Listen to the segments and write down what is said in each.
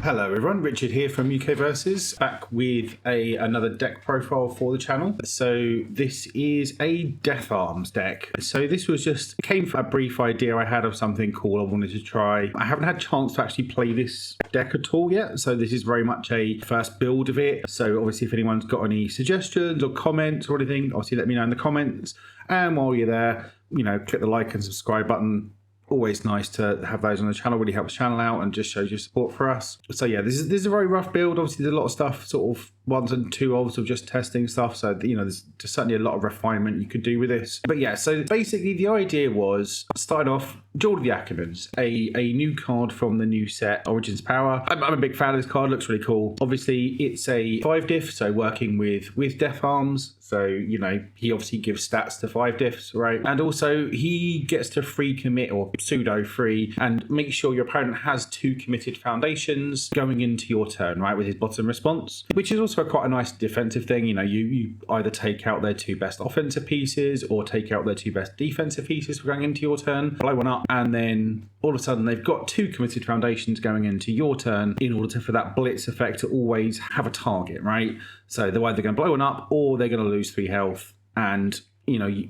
Hello everyone, Richard here from Universus, back with another deck profile for the channel. So this is a Death Arms deck. So this was came from a brief idea I had of something cool I wanted to try. I haven't had a chance to actually play this deck at all yet, so this is very much a first build of it. So obviously if anyone's got any suggestions or comments or anything, obviously let me know in the comments. And while you're there, click the like and subscribe button. Always nice to have those on the channel, really helps the channel out and just shows your support for us. So yeah, this is a very rough build. Obviously there's a lot of stuff, sort of ones and two of just testing stuff. So there's certainly a lot of refinement you could do with this. But yeah, so basically the idea was start off Duel of the Ackermans, a new card from the new set Origins Power. I'm a big fan of this card, looks really cool. Obviously it's a 5 diff, so working with Death Arms. So, he obviously gives stats to 5 diffs, right? And also he gets to free commit or pseudo free and make sure your opponent has 2 committed foundations going into your turn, right? With his bottom response, which is also quite a nice defensive thing. You either take out their 2 best offensive pieces or take out their 2 best defensive pieces for going into your turn, blow one up, and then all of a sudden they've got 2 committed foundations going into your turn in order for that blitz effect to always have a target, right? So they're either going to blow one up or they're going to lose 3 health. And,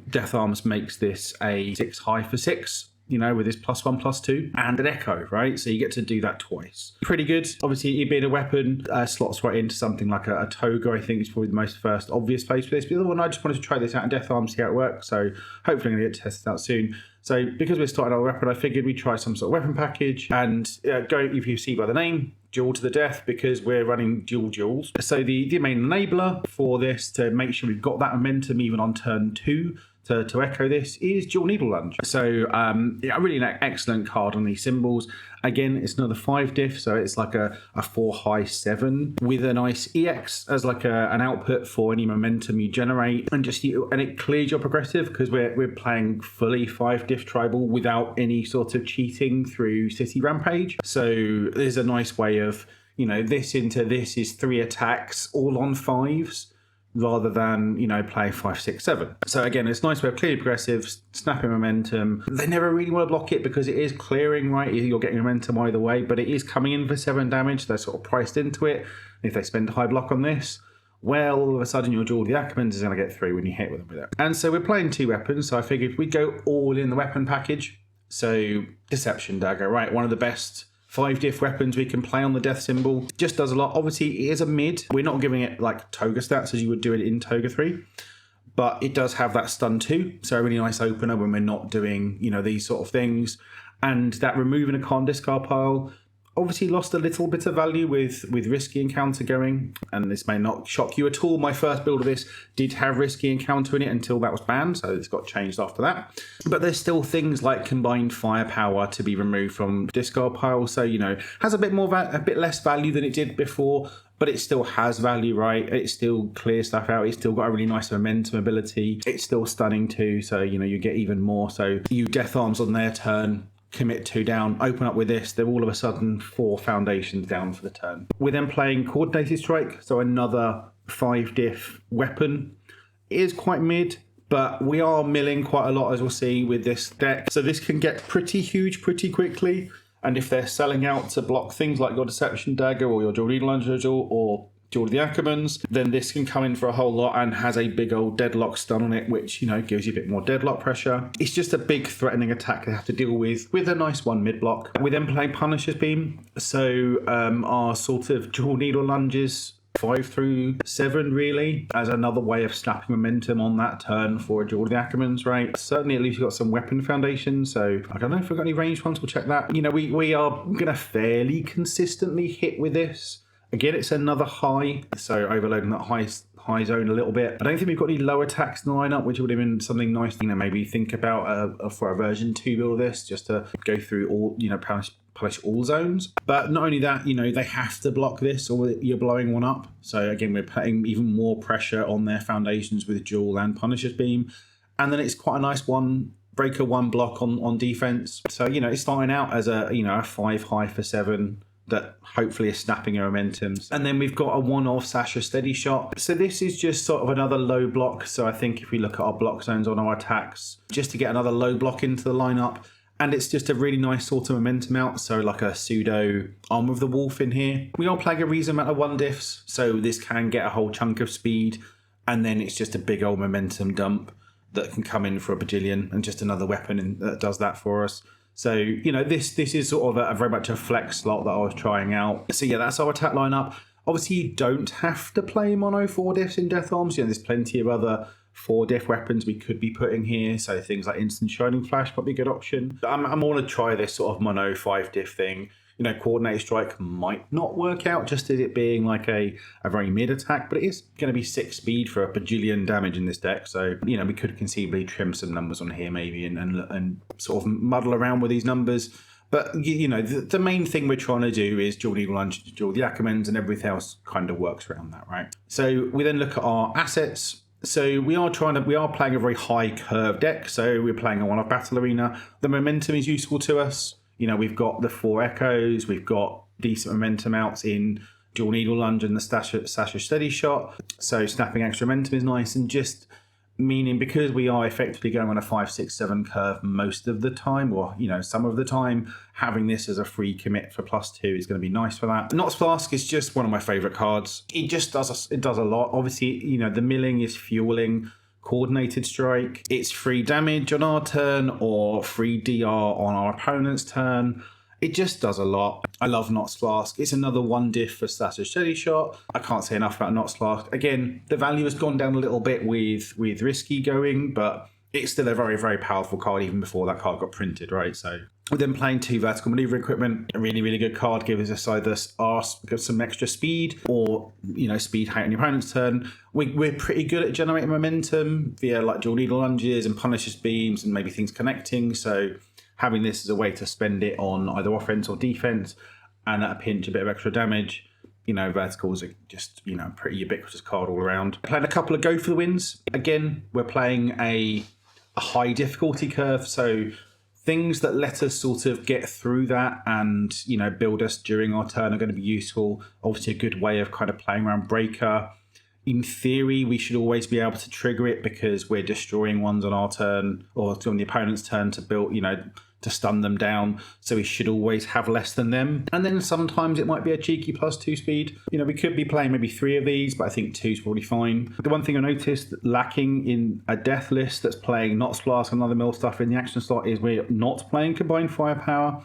Death Arms makes this a 6 high for 6, with this +1/+2 and an echo, right? So you get to do that twice. Pretty good. Obviously, it being a weapon slots right into something like a toga, I think is probably the most first obvious place for this. But the other one, I just wanted to try this out in Death Arms, see how it works. So hopefully I'm going to get tested out soon. So because we're starting our weapon, I figured we'd try some sort of weapon package and go, if you see by the name, Duel to the death, because we're running duels. So the main enabler for this to make sure we've got that momentum even on turn 2 to echo this is Dual Needle Lunge. So really an excellent card on these symbols. Again, it's another 5 diff, so it's like a 4 high 7 with a nice EX as like an output for any momentum you generate, and it clears your progressive because we're playing fully 5 diff tribal without any sort of cheating through City Rampage. So there's a nice way of this into this is 3 attacks all on 5s. Rather than, play 5, 6, 7. So again, it's nice way of clearing progressives, snapping momentum. They never really want to block it because it is clearing, right? You're getting momentum either way, but it is coming in for 7 damage. They're sort of priced into it. If they spend a high block on this, well, all of a sudden your Duel of the Ackermans is going to get 3 when you hit with them with it. And so we're playing 2 weapons, so I figured we'd go all in the weapon package. So Deception Dagger, right? One of the best 5 diff weapons we can play on the death symbol. Just does a lot. Obviously, it is a mid. We're not giving it like Toga stats as you would do it in Toga 3. But it does have that stun 2. So a really nice opener when we're not doing, these sort of things. And that removing a con discard pile obviously lost a little bit of value with Risky Encounter going, and this may not shock you at all. My first build of this did have Risky Encounter in it until that was banned, so it's got changed after that. But there's still things like Combined Firepower to be removed from discard pile, so has a bit less value than it did before, but it still has value, right? It still clears stuff out. It's still got a really nice momentum ability. It's still stunning too, so you get even more. So you Death Arms on their turn, commit 2 down, open up with this, they're all of a sudden 4 foundations down for the turn. We're then playing Coordinated Strike, so another 5 diff weapon. It is quite mid, but we are milling quite a lot, as we'll see with this deck. So this can get pretty huge pretty quickly, and if they're selling out to block things like your Deception Dagger or your Dual Needle Lunge or Duel of the Ackermans, then this can come in for a whole lot and has a big old deadlock stun on it, which, gives you a bit more deadlock pressure. It's just a big threatening attack they have to deal with a nice 1 mid block. We then play Punisher's Beam, so our sort of Dual Needle Lunges 5 through 7 really, as another way of snapping momentum on that turn for a Duel of the Ackermans, right? Certainly at least you've got some weapon foundation, so I don't know if we've got any ranged ones, we'll check that. We are going to fairly consistently hit with this. Again, it's another high, so overloading that high zone a little bit. I don't think we've got any low attacks in the lineup, which would have been something nice to maybe think about for a version 2 build of this, just to go through all, polish all zones. But not only that, they have to block this or you're blowing one up. So again, we're putting even more pressure on their foundations with Duel and Punisher's Beam. And then it's quite a nice breaker 1 block on defense. So, it's starting out as a 5 high for 7. That hopefully is snapping your momentums. And then we've got a 1-off Sasha Steady Shot. So this is just sort of another low block. So I think if we look at our block zones on our attacks, just to get another low block into the lineup. And it's just a really nice sort of momentum out. So like a pseudo Arm of the Wolf in here. We are playing a reasonable amount of 1-diffs, so this can get a whole chunk of speed. And then it's just a big old momentum dump that can come in for a bajillion, and just another weapon that does that for us. So, this is sort of a very much a flex slot that I was trying out. So yeah, that's our attack lineup. Obviously, you don't have to play mono 4-diffs in Death Arms. There's plenty of other 4-diff weapons we could be putting here. So things like Instant Shining Flash might be a good option. But I'm going to try this sort of mono 5-diff thing. Coordinated Strike might not work out, just as it being like a very mid attack, but it is going to be 6 speed for a bajillion damage in this deck. So, we could conceivably trim some numbers on here maybe and sort of muddle around with these numbers. But, the main thing we're trying to do is dual Needle Lunge, dual the Ackermans, and everything else kind of works around that, right? So we then look at our assets. So we are playing a very high curve deck. So we're playing a one-off battle arena. The momentum is useful to us. We've got the 4 echoes. We've got decent momentum outs in dual Needle Lunge and the Sasha Steady Shot. So snapping extra momentum is nice, and just meaning because we are effectively going on a 5, 6, 7 curve most of the time, or some of the time, having this as a free commit for +2 is going to be nice for that. Nox Flask is just one of my favourite cards. It just does a lot. Obviously, the milling is fueling Coordinated Strike. It's free damage on our turn or free DR on our opponent's turn. It just does a lot. I love Nox Flask. It's another 1-diff for Sasha Steady Shot. I can't say enough about Nox Flask. Again, the value has gone down a little bit with Risky going, but it's still a very, very powerful card even before that card got printed, right? So we're then playing 2 Vertical Maneuver Equipment. A really, really good card. Gives us either some extra speed or, speed height on your opponent's turn. We're pretty good at generating momentum via like dual Needle Lunges and Punisher's Beams and maybe things connecting. So having this as a way to spend it on either offense or defense, and at a pinch a bit of extra damage. Verticals are just, a pretty ubiquitous card all around. Playing a couple of Go for the Wins. Again, we're playing a high difficulty curve, so things that let us sort of get through that and, build us during our turn are going to be useful. Obviously, a good way of kind of playing around Breaker. In theory, we should always be able to trigger it because we're destroying ones on our turn or on the opponent's turn to build, to stun them down. So we should always have less than them. And then sometimes it might be a cheeky +2 speed. We could be playing maybe 3 of these, but I think 2 is probably fine. The one thing I noticed lacking in a death list that's playing Nox Flask and other mill stuff in the action slot is we're not playing Combined Firepower.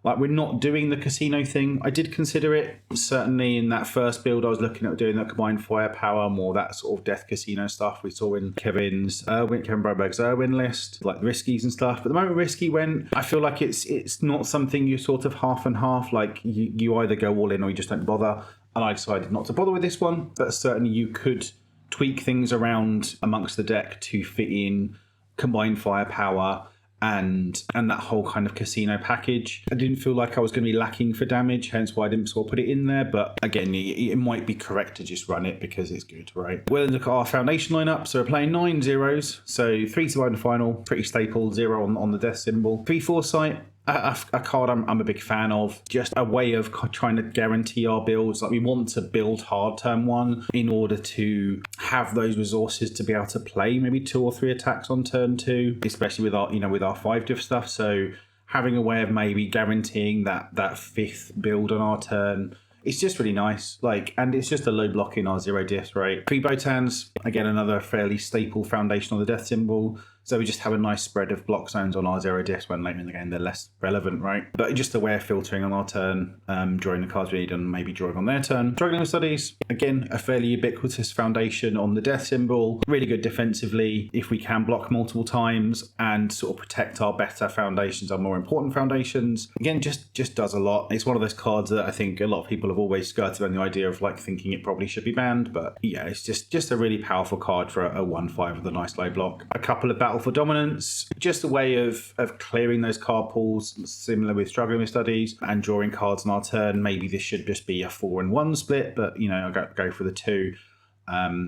Like, we're not doing the casino thing. I did consider it. Certainly in that first build, I was looking at doing that Combined Firepower, more that sort of death casino stuff we saw in Kevin Broberg's Irwin list, like Riskies and stuff. But the moment Risky went, I feel like it's not something you sort of half and half, like you either go all in or you just don't bother. And I decided not to bother with this one, but certainly you could tweak things around amongst the deck to fit in Combined Firepower and that whole kind of casino package. I didn't feel like I was going to be lacking for damage, hence why I didn't sort of put it in there. But again, it might be correct to just run it because it's good, right? We'll look at our foundation lineup. So we're playing 9 zeros. So 3 survive in the final, pretty staple, 0 on the death symbol. 3 Foresight, a card I'm a big fan of, just a way of trying to guarantee our builds. Like, we want to build hard turn 1 in order to have those resources to be able to play maybe 2 or 3 attacks on turn 2, especially with our 5-diff stuff. So having a way of maybe guaranteeing that 5th build on our turn, it's just really nice. And it's just a low block in our 0 diffs, right? 3 Botans, again, another fairly staple foundation on the death symbol. So we just have a nice spread of block zones on our 0 diffs when later in the game they're less relevant, right? But just a way of filtering on our turn, drawing the cards we need and maybe drawing on their turn. Struggling Studies, again, a fairly ubiquitous foundation on the death symbol. Really good defensively if we can block multiple times and sort of protect our better foundations, our more important foundations. Again, just does a lot. It's one of those cards that I think a lot of people have always skirted on the idea of thinking it probably should be banned. But yeah, it's just a really powerful card for a 1/5 with a nice low block. A couple of Battle for Dominance, just a way of clearing those card pools, similar with Struggling with Studies, and drawing cards on our turn. Maybe this should just be a 4-1 split, but I'll go for the 2.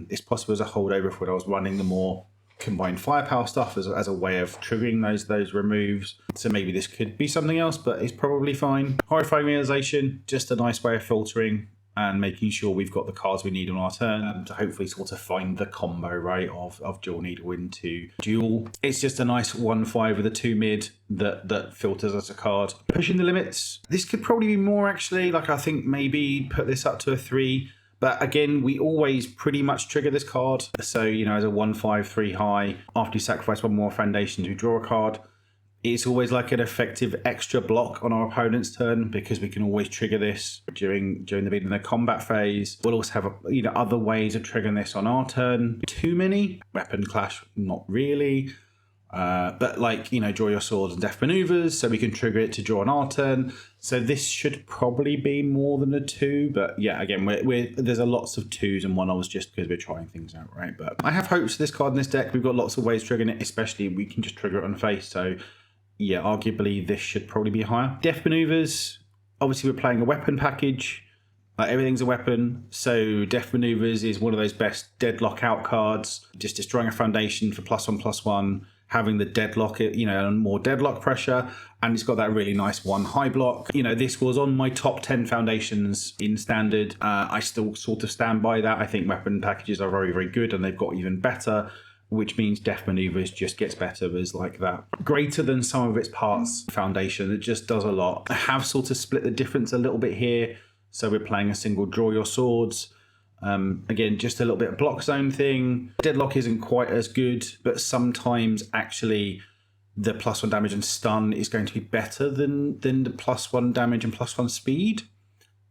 It's possible as a holdover for when I was running the more Combined Firepower stuff as a way of triggering those removes. So maybe this could be something else, but it's probably fine. Horrifying Realization, just a nice way of filtering and making sure we've got the cards we need on our turn to hopefully sort of find the combo, right, of Dual Needle into Duel. It's just a nice 1/5 with a 2 mid that filters us a card. Pushing the limits. This could probably be more, actually. Like, I think maybe put this up to a 3. But again, we always pretty much trigger this card. So, you know, as a 1/5, 3 high, after you sacrifice one more foundation to draw a card, it's always like an effective extra block on our opponent's turn because we can always trigger this during the beginning of the combat phase. We'll also have other ways of triggering this on our turn. Too many? Weapon clash, not really. But like, draw your swords and death maneuvers, so we can trigger it to draw on our turn. So this should probably be more than a 2. But yeah, again, there's a lots of 2s and 1-0s just because we're trying things out, right? But I have hopes for this card in this deck. We've got lots of ways of triggering it, especially we can just trigger it on the face. So yeah, arguably this should probably be higher. Death maneuvers, obviously we're playing a weapon package. Everything's a weapon, so Death Maneuvers is one of those best deadlock out cards. Just destroying a foundation for +1/+1, having the deadlock, and more deadlock pressure, and it's got that really nice 1 high block. This was on my top 10 foundations in Standard. I still sort of stand by that. I think weapon packages are very, very good, and they've got even better, which means Death Maneuvers just gets better as like that greater than some of its parts foundation. It just does a lot. I have sort of split the difference a little bit here. So we're playing a single draw your swords. Again, just a little bit of block zone thing. Deadlock isn't quite as good, but sometimes actually the +1 damage and stun is going to be better than the +1 damage and +1 speed.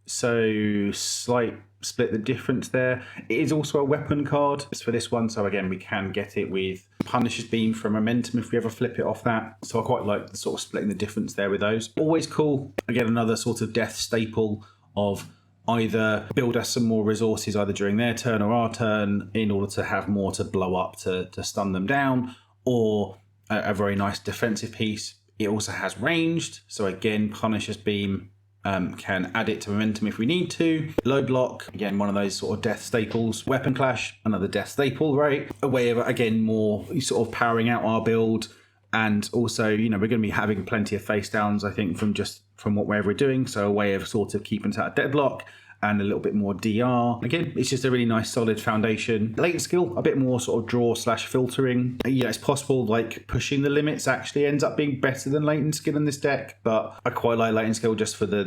So slight split the difference there. It is also a weapon card for this one. So again, we can get it with Punisher's Beam for momentum if we ever flip it off that. So I quite like the sort of splitting the difference there with those. Always cool. Again, another sort of death staple of either build us some more resources either during their turn or our turn in order to have more to blow up to stun them down, or a very nice defensive piece. It also has ranged, so again, Punisher's Beam can add it to momentum if we need to. Low block, again, one of those sort of death staples. Weapon clash, another death staple, right? A way of, again, more sort of powering out our build. And also, we're going to be having plenty of face downs, I think, from whatever we're doing. So a way of sort of keeping us out of deadlock and a little bit more DR. Again, it's just a really nice solid foundation. Latent skill, a bit more sort of draw/filtering. It's possible like pushing the limits actually ends up being better than latent skill in this deck, but I quite like latent skill just for the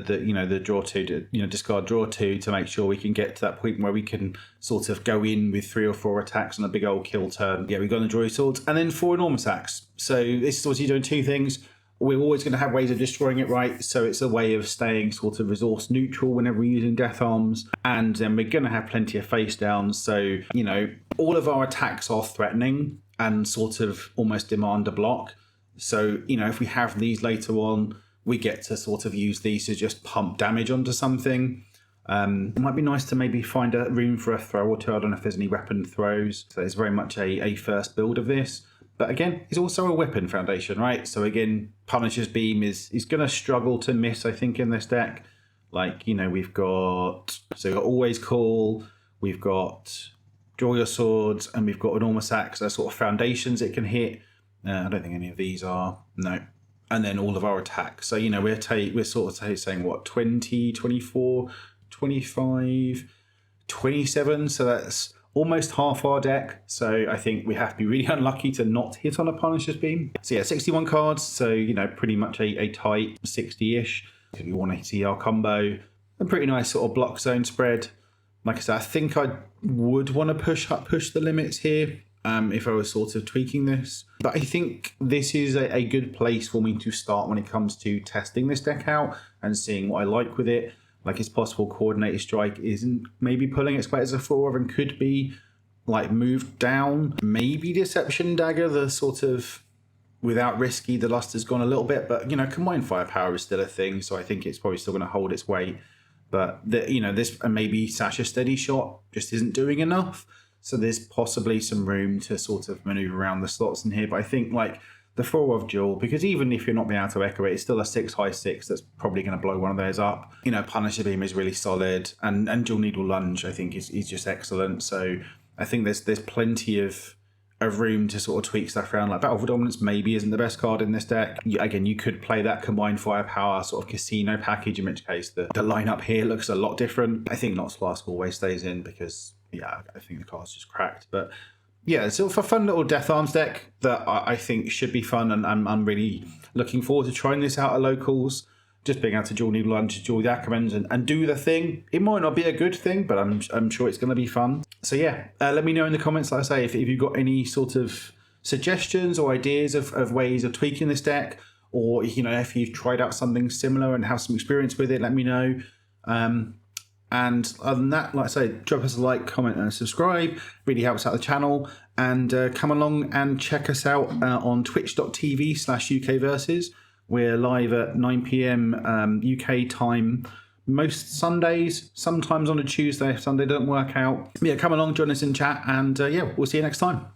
draw 2, discard draw 2 to make sure we can get to that point where we can sort of go in with 3 or 4 attacks on a big old kill turn. Yeah, we've got the draw your swords and then 4 enormous acts. So this is obviously doing 2 things. We're always going to have ways of destroying it, right? So it's a way of staying sort of resource neutral whenever we're using Death Arms. And then we're going to have plenty of face downs. So, all of our attacks are threatening and sort of almost demand a block. So, if we have these later on, we get to sort of use these to just pump damage onto something. It might be nice to maybe find a room for a throw or 2. I don't know if there's any weapon throws. So it's very much a first build of this. But again, it's also a weapon foundation, right? So again, Punisher's Beam is going to struggle to miss, I think, in this deck. Like, we've got Always Cool, we've got Draw Your Swords, and we've got Enormous Axe. They're sort of foundations it can hit. I don't think any of these are. No. And then all of our attacks. So, we're sort of saying, what, 20, 24, 25, 27. So that's almost half our deck, so I think we have to be really unlucky to not hit on a Punisher's Beam. So yeah, 61 cards, so pretty much a tight 60-ish. If we want to see our combo, a pretty nice sort of block zone spread. Like I said, I think I would want to push the limits here if I was sort of tweaking this. But I think this is a good place for me to start when it comes to testing this deck out and seeing what I like with it. Like, it's possible Coordinated Strike isn't maybe pulling its weight as a 4 and could be like moved down. Maybe Deception Dagger, the sort of without Risky, the lust has gone a little bit, but Combined Firepower is still a thing, so I think it's probably still going to hold its weight. But this and maybe Sasha Steady Shot just isn't doing enough. So there's possibly some room to sort of maneuver around the slots in here. But I think like the 4 of Duel, because even if you're not being able to echo it, it's still a 6 high 6 that's probably going to blow one of those up. Punisher Beam is really solid, and Dual Needle Lunge I think is just excellent. So I think there's plenty of of room to sort of tweak stuff around. Like Battle for Dominance maybe isn't the best card in this deck. Again, you could play that combined firepower sort of casino package, in which case the lineup here looks a lot different. I think Nox Flask always stays in because, yeah, I think the card's just cracked. But yeah, so for a fun little Death Arms deck that I think should be fun, and I'm really looking forward to trying this out at locals. Just being able to duel Needle Lunge, duel the Ackermans and do the thing. It might not be a good thing, but I'm sure it's going to be fun. So yeah, let me know in the comments, like I say, if you've got any sort of suggestions or ideas of ways of tweaking this deck, or if you've tried out something similar and have some experience with it, let me know. And other than that, like I say, drop us a like, comment, and subscribe. Really helps out the channel. And come along and check us out on twitch.tv/UKversus. We're live at 9 p.m. UK time most Sundays, sometimes on a Tuesday if Sunday doesn't work out. Yeah, come along, join us in chat, and yeah, we'll see you next time.